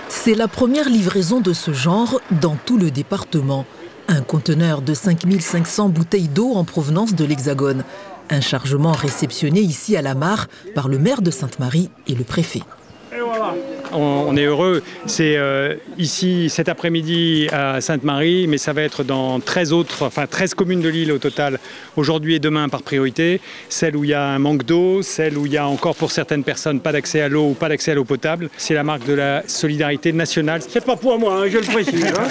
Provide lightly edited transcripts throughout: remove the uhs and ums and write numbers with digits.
C'est la première livraison de ce genre dans tout le département. Un conteneur de 5500 bouteilles d'eau en provenance de l'Hexagone. Un chargement réceptionné ici à la Mare par le maire de Sainte-Marie et le préfet. Et voilà. On est heureux, c'est ici cet après-midi à Sainte-Marie, mais ça va être dans 13 communes de l'île au total, aujourd'hui et demain par priorité. Celles où il y a un manque d'eau, celles où il y a encore pour certaines personnes pas d'accès à l'eau ou pas d'accès à l'eau potable. C'est la marque de la solidarité nationale. C'est pas pour moi, hein, je le précise, hein,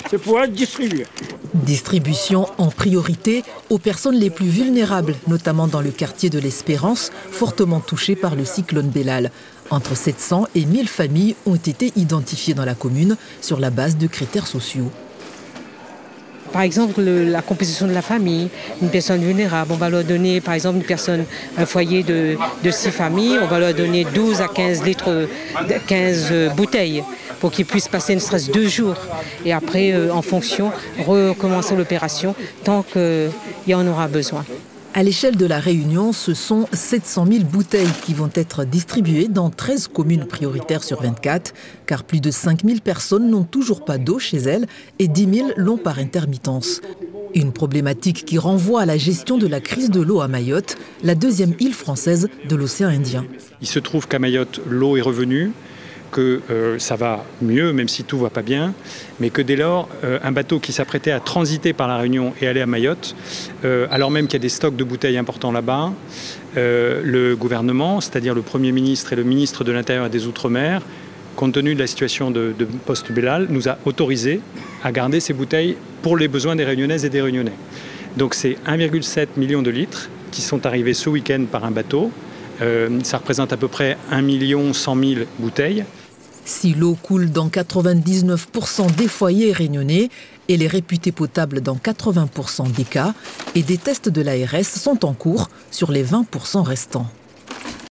c'est pour être distribué. Distribution en priorité aux personnes les plus vulnérables, notamment dans le quartier de l'Espérance, fortement touché par le cyclone Bellal. Entre 700 et 1000 familles ont été identifiées dans la commune sur la base de critères sociaux. Par exemple, la composition de la famille, une personne vulnérable, on va leur donner, par exemple, un foyer de 6 familles, on va leur donner 12 à 15 litres, 15 bouteilles pour qu'ils puissent passer ne serait-ce 2 jours. Et après, en fonction, recommencer l'opération tant qu'il y en aura besoin. À l'échelle de la Réunion, ce sont 700 000 bouteilles qui vont être distribuées dans 13 communes prioritaires sur 24, car plus de 5 000 personnes n'ont toujours pas d'eau chez elles et 10 000 l'ont par intermittence. Une problématique qui renvoie à la gestion de la crise de l'eau à Mayotte, la deuxième île française de l'océan Indien. Il se trouve qu'à Mayotte, l'eau est revenue, que ça va mieux, même si tout ne va pas bien, mais que dès lors, un bateau qui s'apprêtait à transiter par la Réunion et aller à Mayotte, alors même qu'il y a des stocks de bouteilles importants là-bas, le gouvernement, c'est-à-dire le Premier ministre et le ministre de l'Intérieur et des Outre-mer, compte tenu de la situation de post-Bellal, nous a autorisé à garder ces bouteilles pour les besoins des Réunionnaises et des Réunionnais. Donc c'est 1,7 million de litres qui sont arrivés ce week-end par un bateau. Ça représente à peu près 1 100 000 bouteilles. Si l'eau coule dans 99% des foyers réunionnais, elle est réputée potable dans 80% des cas et des tests de l'ARS sont en cours sur les 20% restants.